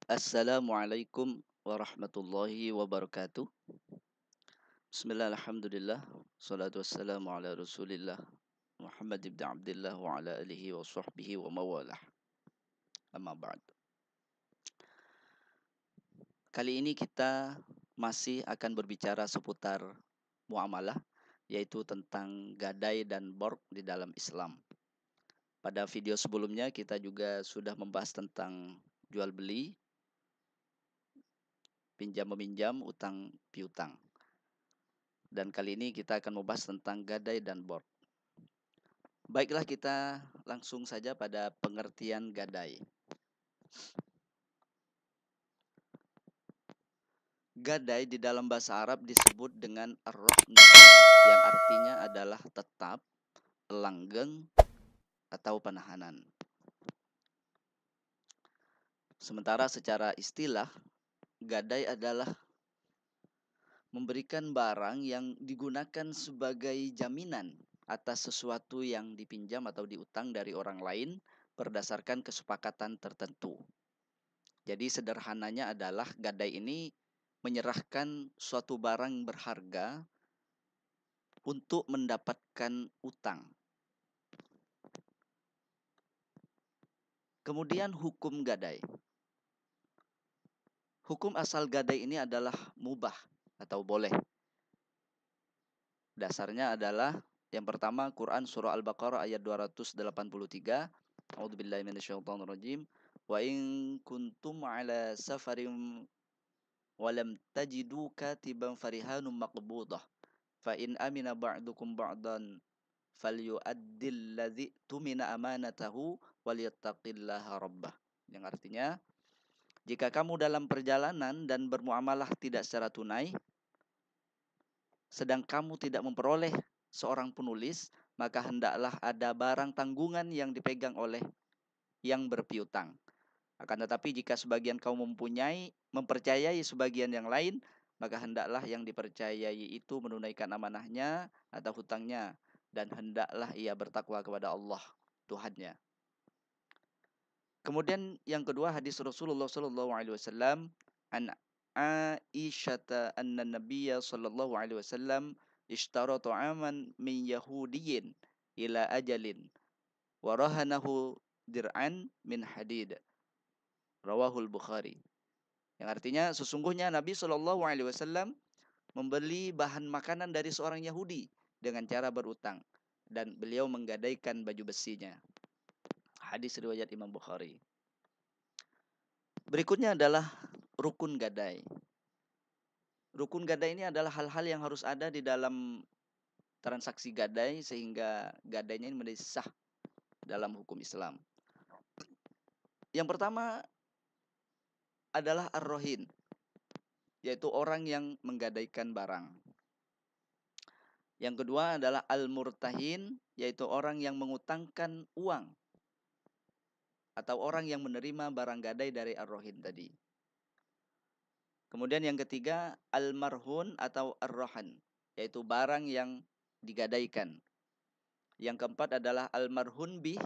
Assalamualaikum warahmatullahi wabarakatuh. Bismillah, alhamdulillah. Salatu wassalamu ala rasulillah Muhammad ibn Abdullah wa ala alihi wa sahbihi wa mawalah. Amma ba'd. Kali ini kita masih akan berbicara seputar muamalah, yaitu tentang gadai dan borg di dalam Islam. Pada video sebelumnya kita juga sudah membahas tentang jual beli, pinjam meminjam, utang piutang. Dan kali ini kita akan membahas tentang gadai dan borg. Baiklah, kita langsung saja pada pengertian gadai. Gadai di dalam bahasa Arab disebut dengan ar-rahn, yang artinya adalah tetap, langgeng, atau penahanan. Sementara secara istilah, gadai adalah memberikan barang yang digunakan sebagai jaminan atas sesuatu yang dipinjam atau diutang dari orang lain berdasarkan kesepakatan tertentu. Jadi sederhananya adalah gadai ini menyerahkan suatu barang berharga untuk mendapatkan utang. Kemudian hukum gadai. Hukum asal gadai ini adalah mubah atau boleh. Dasarnya adalah yang pertama Quran surah Al-Baqarah ayat 283. A'udzubillahi minasyaitonirrajim. Wa in kuntum ala safarin walam tajidu katiban farihanum maqbudah. Fa in amina ba'dukum ba'dan falyu'addil ladzi tumina amanatahu walyattaqillaha rabbah. Yang artinya, jika kamu dalam perjalanan dan bermuamalah tidak secara tunai, sedang kamu tidak memperoleh seorang penulis, maka hendaklah ada barang tanggungan yang dipegang oleh yang berpiutang. Akan tetapi jika sebagian kaum mempercayai sebagian yang lain, maka hendaklah yang dipercayai itu menunaikan amanahnya atau hutangnya, dan hendaklah ia bertakwa kepada Allah Tuhannya. Kemudian yang kedua, hadis Rasulullah sallallahu alaihi wasallam an Aisyah anna Nabiyya sallallahu alaihi wasallam ishtara ta'aman min Yahudiyin ila ajalin wa rahanahu dir'an min hadid. Rawahul Bukhari. Yang artinya sesungguhnya Nabi Shallallahu Alaihi Wasallam membeli bahan makanan dari seorang Yahudi dengan cara berutang, dan beliau menggadaikan baju besinya. Hadis riwayat Imam Bukhari. Berikutnya adalah rukun gadai. Rukun gadai ini adalah hal-hal yang harus ada di dalam transaksi gadai sehingga gadainya ini menjadi sah dalam hukum Islam. Yang pertama adalah ar-rohin, yaitu orang yang menggadaikan barang. Yang kedua adalah al-murtahin, yaitu orang yang mengutangkan uang atau orang yang menerima barang gadai dari ar-rohin tadi. Kemudian yang ketiga al-marhun atau ar-rohan, yaitu barang yang digadaikan. Yang keempat adalah al-marhun bih,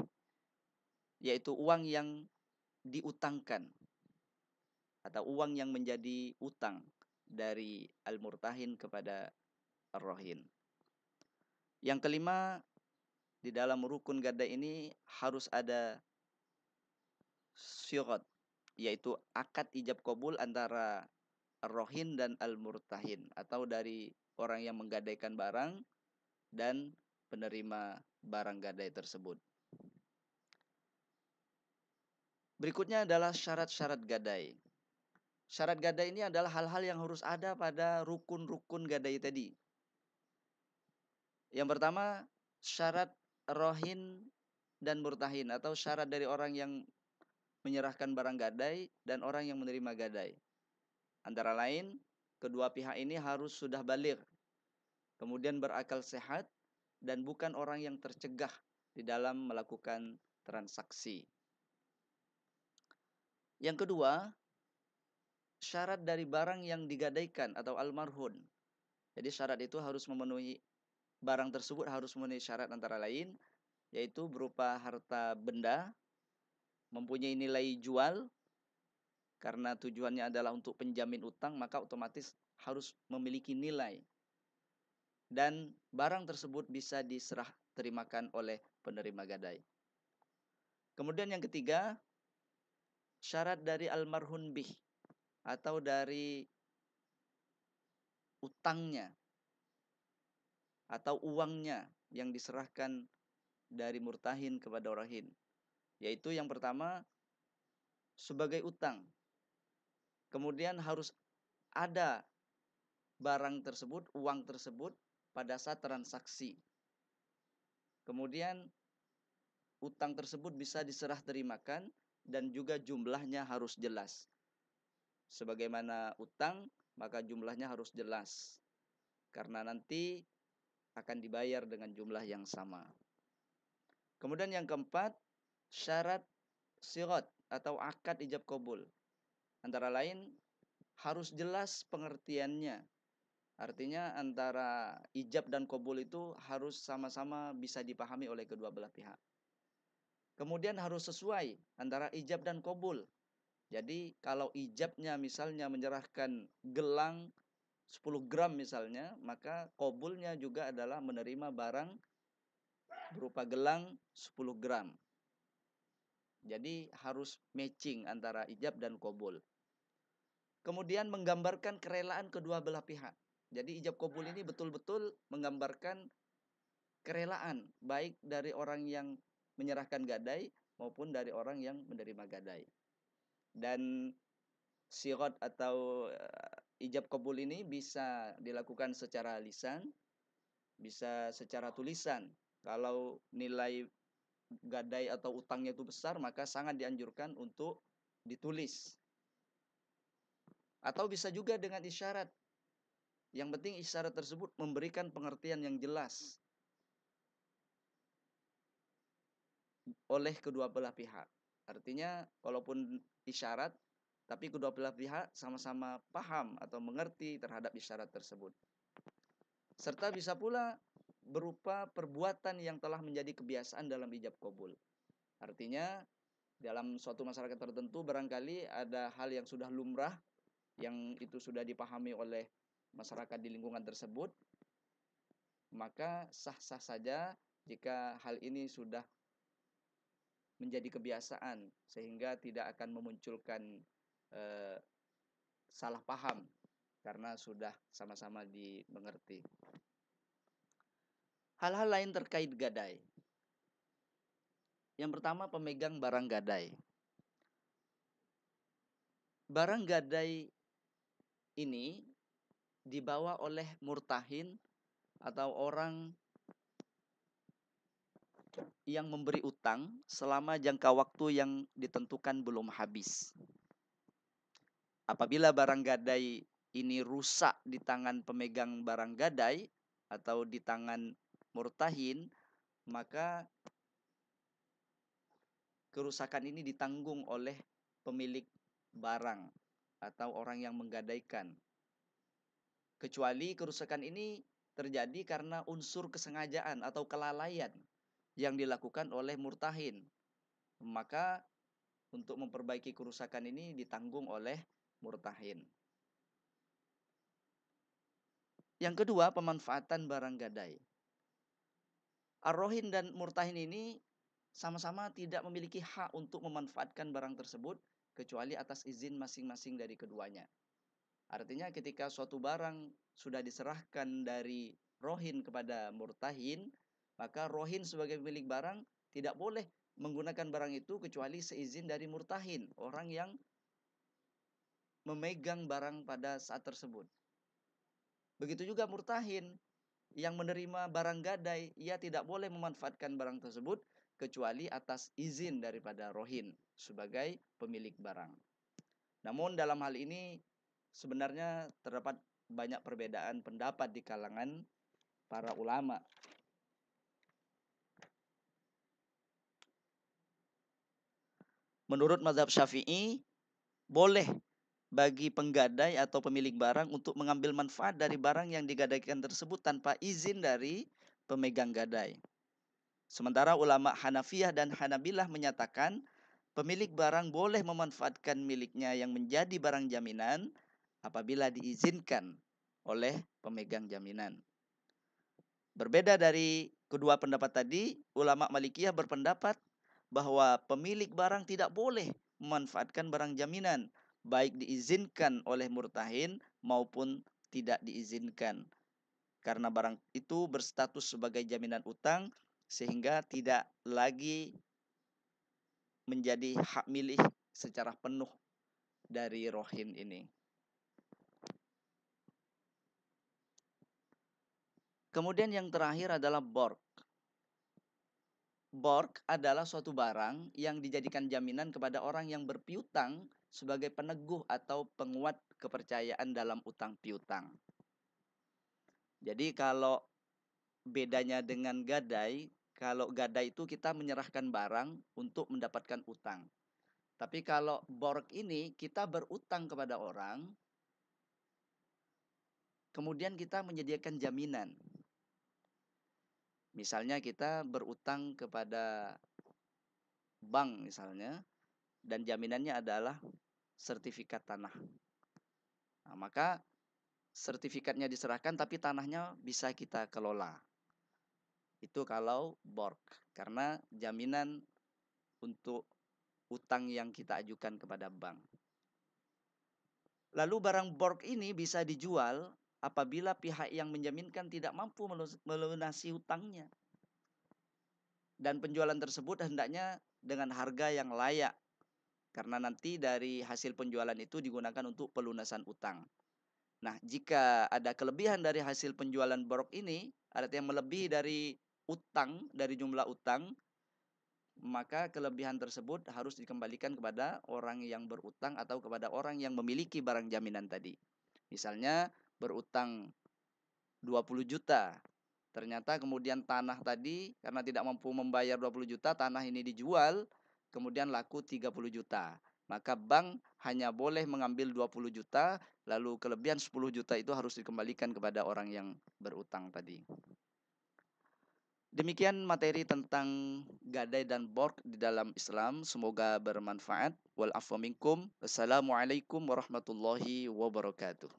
yaitu uang yang diutangkan atau uang yang menjadi utang dari al-murtahin kepada ar-rohin. Yang kelima, di dalam rukun gadai ini harus ada syurat, yaitu akad ijab kabul antara ar-rohin dan al-murtahin, atau dari orang yang menggadaikan barang dan penerima barang gadai tersebut. Berikutnya adalah syarat-syarat gadai. Syarat gadai ini adalah hal-hal yang harus ada pada rukun-rukun gadai tadi. Yang pertama, syarat rohin dan murtahin, atau syarat dari orang yang menyerahkan barang gadai dan orang yang menerima gadai. Antara lain, kedua pihak ini harus sudah baligh, kemudian berakal sehat, dan bukan orang yang tercegah di dalam melakukan transaksi. Yang kedua, syarat dari barang yang digadaikan atau almarhun. Jadi syarat itu harus memenuhi, barang tersebut harus memenuhi syarat antara lain, yaitu berupa harta benda, mempunyai nilai jual, karena tujuannya adalah untuk penjamin utang, maka otomatis harus memiliki nilai. Dan barang tersebut bisa diserah terimakan oleh penerima gadai. Kemudian yang ketiga, syarat dari almarhun bih atau dari utangnya atau uangnya yang diserahkan dari murtahin kepada rahin. Yaitu yang pertama, sebagai utang. Kemudian harus ada barang tersebut, uang tersebut pada saat transaksi. Kemudian utang tersebut bisa diserah terimakan dan juga jumlahnya harus jelas. Sebagaimana utang, maka jumlahnya harus jelas. Karena nanti akan dibayar dengan jumlah yang sama. Kemudian yang keempat, syarat sirat atau akad ijab qabul. Antara lain harus jelas pengertiannya. Artinya antara ijab dan qabul itu harus sama-sama bisa dipahami oleh kedua belah pihak. Kemudian harus sesuai antara ijab dan qabul. Jadi kalau ijabnya misalnya menyerahkan gelang 10 gram misalnya, maka qabulnya juga adalah menerima barang berupa gelang 10 gram. Jadi harus matching antara ijab dan qabul. Kemudian menggambarkan kerelaan kedua belah pihak. Jadi ijab qabul ini betul-betul menggambarkan kerelaan baik dari orang yang menyerahkan gadai maupun dari orang yang menerima gadai. Dan sirat atau ijab qabul ini bisa dilakukan secara lisan, bisa secara tulisan. Kalau nilai gadai atau utangnya itu besar, maka sangat dianjurkan untuk ditulis. Atau bisa juga dengan isyarat. Yang penting isyarat tersebut memberikan pengertian yang jelas oleh kedua belah pihak. Artinya walaupun isyarat, tapi kedua belah pihak sama-sama paham atau mengerti terhadap isyarat tersebut. Serta bisa pula berupa perbuatan yang telah menjadi kebiasaan dalam ijab qabul. Artinya dalam suatu masyarakat tertentu barangkali ada hal yang sudah lumrah, yang itu sudah dipahami oleh masyarakat di lingkungan tersebut, maka sah-sah saja jika hal ini sudah menjadi kebiasaan sehingga tidak akan memunculkan salah paham karena sudah sama-sama dimengerti. Hal-hal lain terkait gadai. Yang pertama, pemegang barang gadai. Barang gadai ini dibawa oleh murtahin atau orang yang memberi utang selama jangka waktu yang ditentukan belum habis. Apabila barang gadai ini rusak di tangan pemegang barang gadai atau di tangan murtahin, maka kerusakan ini ditanggung oleh pemilik barang atau orang yang menggadaikan. Kecuali kerusakan ini terjadi karena unsur kesengajaan atau kelalaian yang dilakukan oleh murtahin. Maka untuk memperbaiki kerusakan ini ditanggung oleh murtahin. Yang kedua, pemanfaatan barang gadai. Ar-Rohin dan murtahin ini sama-sama tidak memiliki hak untuk memanfaatkan barang tersebut kecuali atas izin masing-masing dari keduanya. Artinya ketika suatu barang sudah diserahkan dari rohin kepada murtahin, maka rohin sebagai pemilik barang tidak boleh menggunakan barang itu kecuali seizin dari murtahin, orang yang memegang barang pada saat tersebut. Begitu juga murtahin yang menerima barang gadai, ia tidak boleh memanfaatkan barang tersebut kecuali atas izin daripada rohin sebagai pemilik barang. Namun dalam hal ini sebenarnya terdapat banyak perbedaan pendapat di kalangan para ulama. Menurut mazhab Syafi'i, boleh bagi penggadai atau pemilik barang untuk mengambil manfaat dari barang yang digadaikan tersebut tanpa izin dari pemegang gadai. Sementara ulama Hanafiyah dan Hanabilah menyatakan Pemilik barang boleh memanfaatkan miliknya yang menjadi barang jaminan apabila diizinkan oleh pemegang jaminan. Berbeda dari kedua pendapat tadi, ulama Malikiyah berpendapat bahwa pemilik barang tidak boleh memanfaatkan barang jaminan, baik diizinkan oleh murtahin maupun tidak diizinkan. Karena barang itu berstatus sebagai jaminan utang, sehingga tidak lagi menjadi hak milik secara penuh dari rohin ini. Kemudian yang terakhir adalah borg. Borg adalah suatu barang yang dijadikan jaminan kepada orang yang berpiutang sebagai peneguh atau penguat kepercayaan dalam utang piutang. Jadi kalau bedanya dengan gadai, kalau gadai itu kita menyerahkan barang untuk mendapatkan utang. Tapi kalau borg ini kita berutang kepada orang, kemudian kita menyediakan jaminan. Misalnya kita berutang kepada bank misalnya, dan jaminannya adalah sertifikat tanah. Nah, maka sertifikatnya diserahkan tapi tanahnya bisa kita kelola. Itu kalau borg, karena jaminan untuk utang yang kita ajukan kepada bank. Lalu barang borg ini bisa dijual apabila pihak yang menjaminkan tidak mampu melunasi hutangnya. Dan penjualan tersebut hendaknya dengan harga yang layak, karena nanti dari hasil penjualan itu digunakan untuk pelunasan utang. Nah, jika ada kelebihan dari hasil penjualan borok ini, artinya melebihi dari utang, dari jumlah utang, maka kelebihan tersebut harus dikembalikan kepada orang yang berutang atau kepada orang yang memiliki barang jaminan tadi. Misalnya berutang 20 juta. Ternyata kemudian tanah tadi karena tidak mampu membayar 20 juta, tanah ini dijual, kemudian laku 30 juta. Maka bank hanya boleh mengambil 20 juta, lalu kelebihan 10 juta itu harus dikembalikan kepada orang yang berutang tadi. Demikian materi tentang gadai dan borg di dalam Islam. Semoga bermanfaat. Wal afwa minkum. Wassalamualaikum warahmatullahi wabarakatuh.